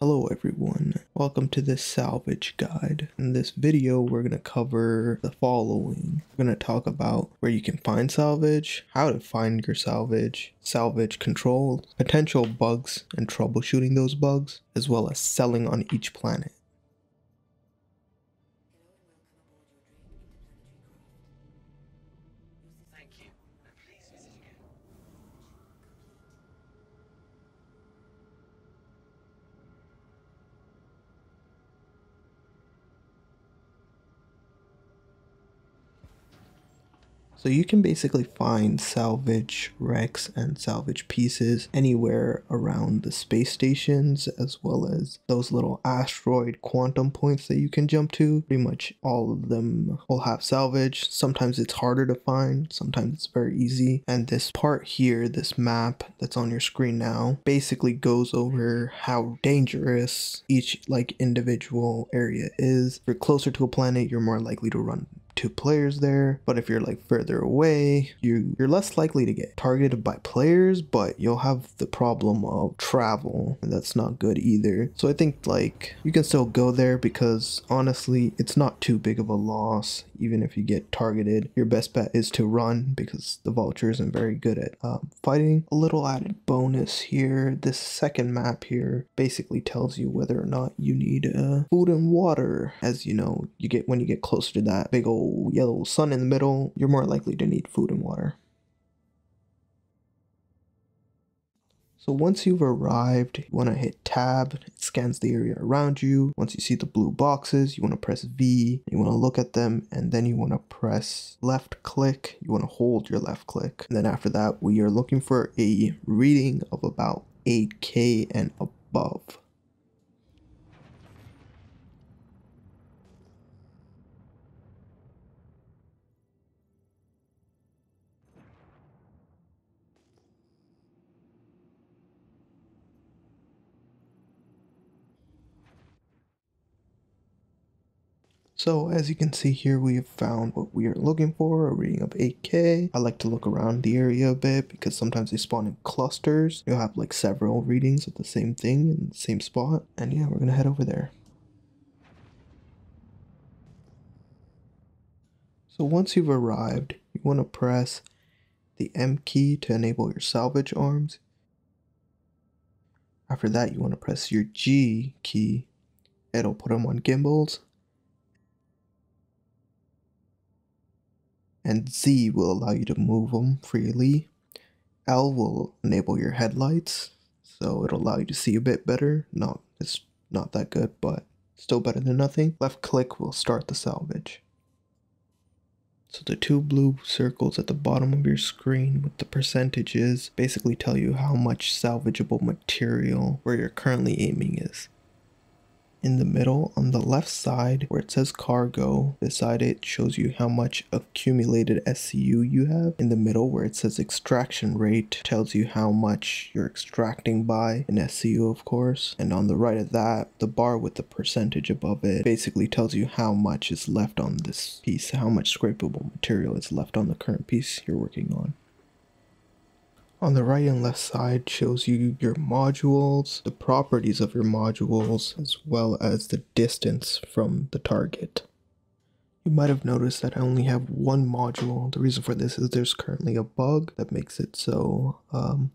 Hello everyone, welcome to this salvage guide. In this video we're going to cover the following. We're going to talk about where you can find salvage, how to find your salvage, salvage controls, potential bugs and troubleshooting those bugs, as well as selling on each planet. So you can basically find salvage wrecks and salvage pieces anywhere around the space stations, as well as those little asteroid quantum points that you can jump to. Pretty much all of them will have salvage. Sometimes it's harder to find, sometimes it's very easy. And this part here, this map that's on your screen now, basically goes over how dangerous each individual area is. If you're closer to a planet, you're more likely to run two players there, but if you're further away, you're less likely to get targeted by players, but you'll have the problem of travel, and that's not good either. So I think you can still go there because honestly it's not too big of a loss. Even if you get targeted, your best bet is to run because the Vulture isn't very good at fighting. A little added bonus here, this second map here basically tells you whether or not you need food and water. As you know, when you get closer to that big old yellow sun in the middle, you're more likely to need food and water. So once you've arrived, you want to hit tab, it scans the area around you. Once you see the blue boxes, you want to press V, you want to look at them, and then you want to press left click, you want to hold your left click. And then after that, we are looking for a reading of about 8K and above. So as you can see here, we have found what we are looking for, a reading of 8K. I like to look around the area a bit because sometimes they spawn in clusters. You'll have several readings of the same thing in the same spot. And yeah, we're gonna head over there. So once you've arrived, you want to press the M key to enable your salvage arms. After that, you want to press your G key. It'll put them on gimbals. And Z will allow you to move them freely. L will enable your headlights, so it'll allow you to see a bit better. It's not that good, but still better than nothing. Left click will start the salvage. So the two blue circles at the bottom of your screen with the percentages basically tell you how much salvageable material where you're currently aiming is. In the middle, on the left side, where it says cargo, beside it shows you how much accumulated SCU you have. In the middle, where it says extraction rate, tells you how much you're extracting by, in SCU of course. And on the right of that, the bar with the percentage above it basically tells you how much is left on this piece, how much scrapable material is left on the current piece you're working on. On the right and left side shows you your modules, the properties of your modules, as well as the distance from the target. You might have noticed that I only have one module. The reason for this is there's currently a bug that makes it so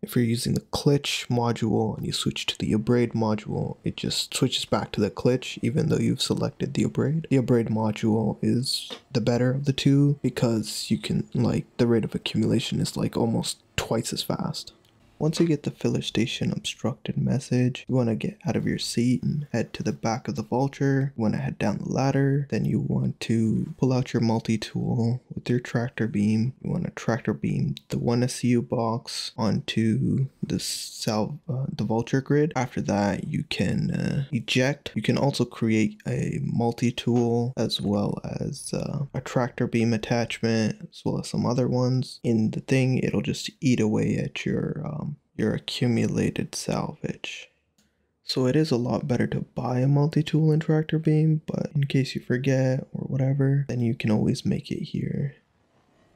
if you're using the glitch module and you switch to the abrade module, it just switches back to the glitch even though you've selected the abrade. The abrade module is the better of the two because you can the rate of accumulation is almost twice as fast. Once you get the filler station obstructed message, you want to get out of your seat and head to the back of the Vulture. You want to head down the ladder. Then you want to pull out your multi-tool with your tractor beam. You want to tractor beam the one SCU box onto the Vulture grid. After that, you can eject. You can also create a multi-tool as well as a tractor beam attachment, as well as some other ones. In the thing, it'll just eat away at your accumulated salvage. So it is a lot better to buy a multi-tool and tractor beam, but in case you forget or whatever, then you can always make it here.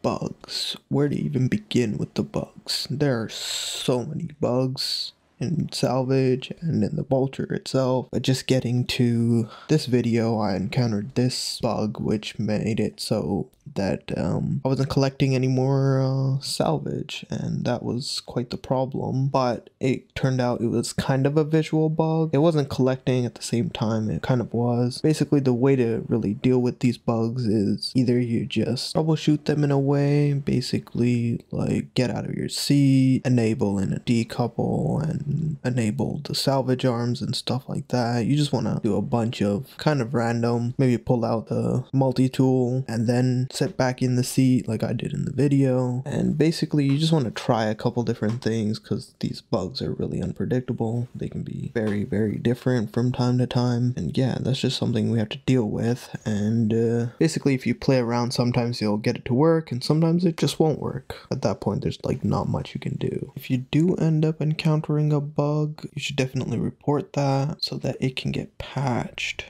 Bugs. Where to even begin with the bugs? There are so many bugs. in Salvage and in the Vulture itself. But just getting to this video, I encountered this bug which made it so that I wasn't collecting any more salvage, and that was quite the problem. But it turned out it was kind of a visual bug. It wasn't collecting at the same time, it kind of was. Basically, the way to really deal with these bugs is either you just troubleshoot them in a way, basically like get out of your seat, enable and decouple, and enable the salvage arms and stuff like that. You just want to do a bunch of kind of random, maybe pull out the multi-tool and then sit back in the seat like I did in the video. And basically you just want to try a couple different things because these bugs are really unpredictable. They can be very, very different from time to time. And yeah, that's just something we have to deal with. And basically if you play around, sometimes you'll get it to work and sometimes it just won't work. At that point, there's like not much you can do. If you do end up encountering a bug, you should definitely report that so that it can get patched.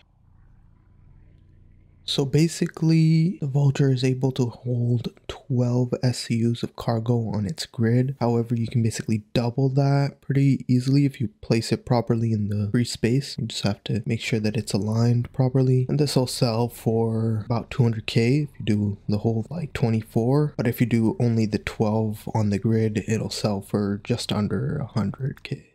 So basically, the Vulture is able to hold 12 SCUs of cargo on its grid. However, you can basically double that pretty easily if you place it properly in the free space. You just have to make sure that it's aligned properly. And this will sell for about 200k if you do the whole like 24. But if you do only the 12 on the grid, it'll sell for just under 100k.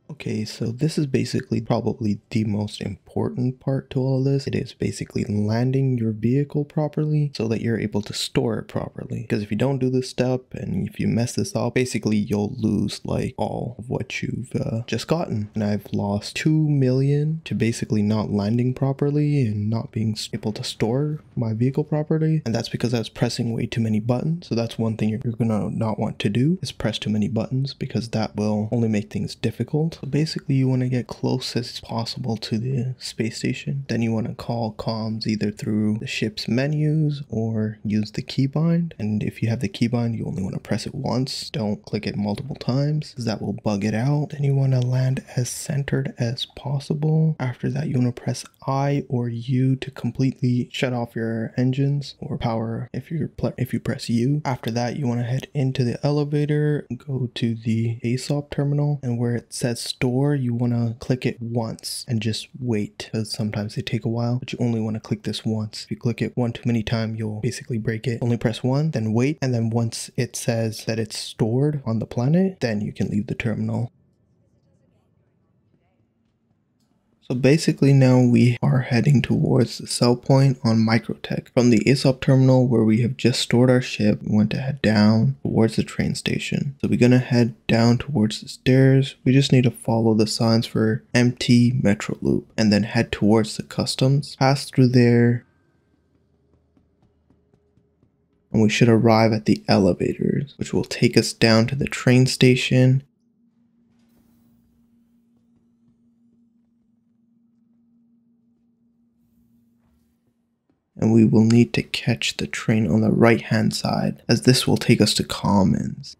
Okay, so this is basically probably the most important part to all of this. It is basically landing your vehicle properly so that you're able to store it properly. Because if you don't do this step and if you mess this up, basically you'll lose like all of what you've just gotten. And I've lost 2 million to basically not landing properly and not being able to store my vehicle properly. And that's because I was pressing way too many buttons. So that's one thing you're gonna not want to do, is press too many buttons, because that will only make things difficult. So basically you want to get close as possible to the space station. Then you want to call comms either through the ship's menus or use the keybind. And if you have the keybind, you only want to press it once. Don't click it multiple times because that will bug it out. Then you want to land as centered as possible. After that, you want to press I or U to completely shut off your engines, or power if you press U. After that, you want to head into the elevator, go to the ASOP terminal, and where it says store, you want to click it once and just wait, because sometimes they take a while, but you only want to click this once. If you click it one too many times, you'll basically break it. Only press one, then wait, and then once it says that it's stored on the planet, then you can leave the terminal. So basically now we are heading towards the sell point on Microtech. From the ASOP terminal where we have just stored our ship, we want to head down towards the train station. So we're going to head down towards the stairs. We just need to follow the signs for MT Metro Loop and then head towards the customs. Pass through there. And we should arrive at the elevators, which will take us down to the train station. And we will need to catch the train on the right hand side, as this will take us to Commons.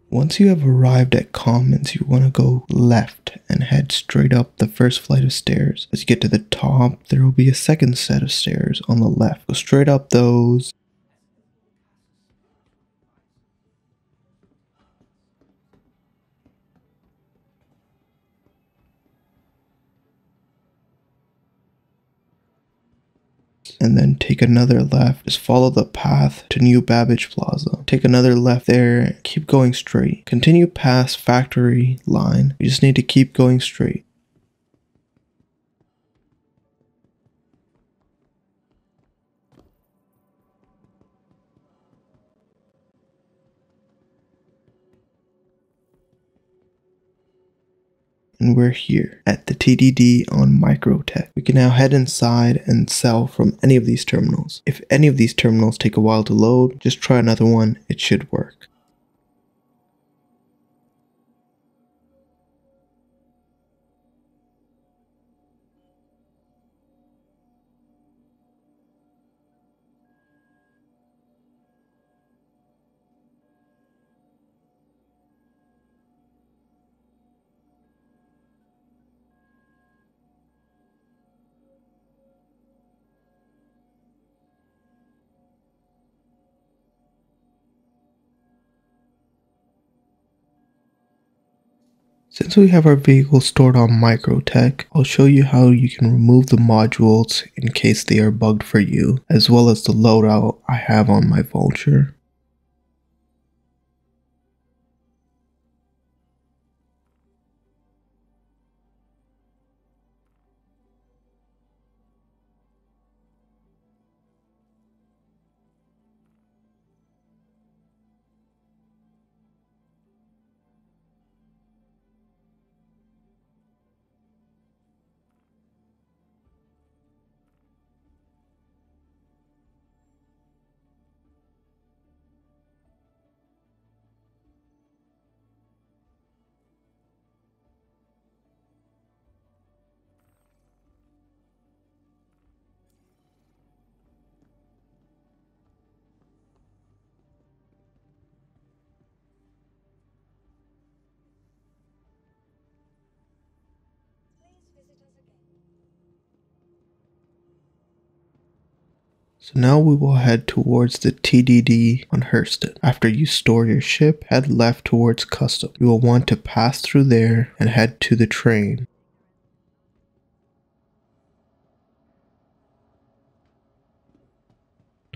Once you have arrived at Commons, you want to go left and head straight up the first flight of stairs. As you get to the top, there will be a second set of stairs on the left. Go straight up those. And then take another left. Just follow the path to New Babbage Plaza. Take another left there, keep going straight. Continue past factory line. You just need to keep going straight. And we're here at the TDD on Microtech. We can now head inside and sell from any of these terminals. If any of these terminals take a while to load, just try another one, it should work. Since we have our vehicle stored on Microtech, I'll show you how you can remove the modules in case they are bugged for you, as well as the loadout I have on my Vulture. So now we will head towards the TDD on Hurston. After you store your ship, head left towards custom. You will want to pass through there and head to the train.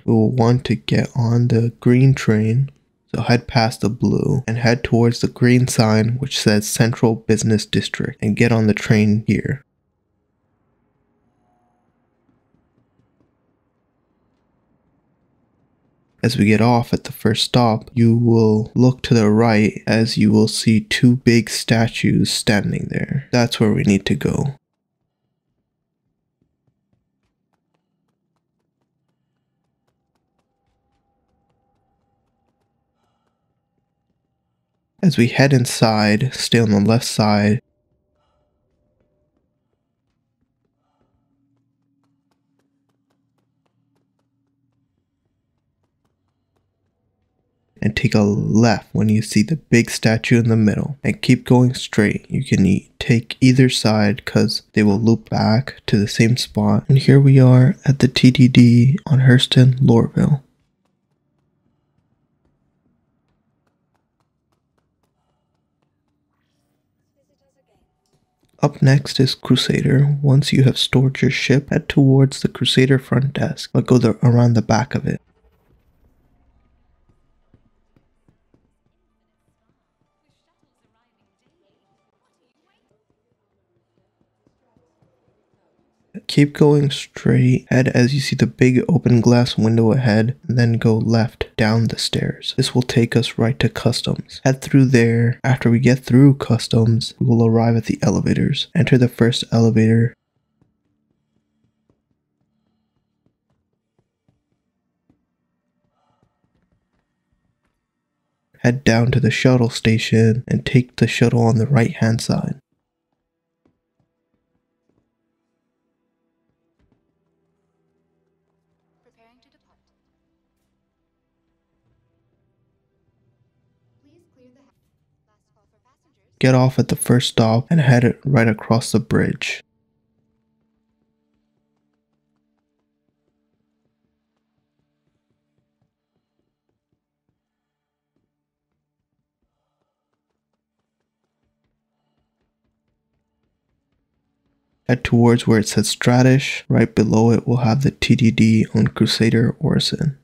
We will want to get on the green train, so head past the blue and head towards the green sign which says Central Business District and get on the train here. As we get off at the first stop, you will look to the right as you will see two big statues standing there. That's where we need to go. As we head inside, stay on the left side. And take a left when you see the big statue in the middle and keep going straight. You can take either side because they will loop back to the same spot. And here we are at the TDD on Hurston, Lorville. Up next is Crusader. Once you have stored your ship, head towards the Crusader front desk, but go around the back of it. Keep going straight, head as you see the big open glass window ahead, and then go left down the stairs. This will take us right to customs. Head through there. After we get through customs, we will arrive at the elevators. Enter the first elevator. Head down to the shuttle station and take the shuttle on the right hand side. Get off at the first stop and head right across the bridge. Head towards where it says Stratish. Right below it will have the TDD on Crusader Orison.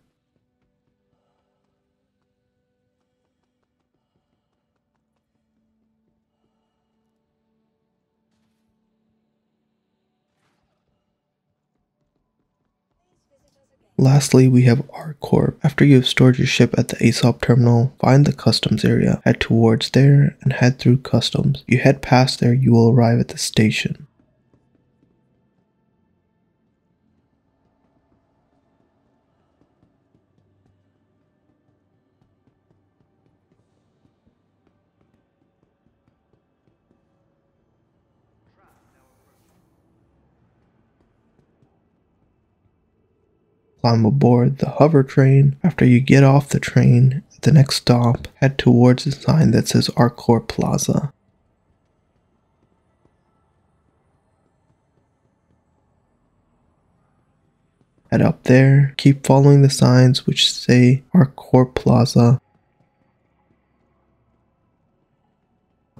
Lastly, we have Arccorp. After you have stored your ship at the ASOP terminal, find the customs area. Head towards there and head through customs. You head past there, you will arrive at the station. Climb aboard the hover train. After you get off the train, at the next stop, head towards the sign that says Arccorp Plaza. Head up there, keep following the signs which say Arccorp Plaza.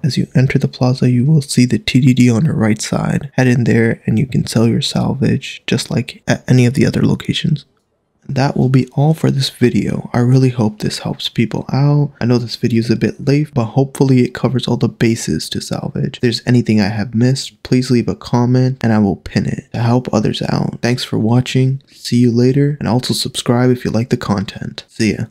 As you enter the plaza, you will see the TDD on your right side. Head in there and you can sell your salvage just like at any of the other locations. That will be all for this video. I really hope this helps people out. I know this video is a bit late, but hopefully it covers all the bases to salvage. If there's anything I have missed, please leave a comment and I will pin it to help others out. Thanks for watching. See you later, and also subscribe if you like the content. See ya.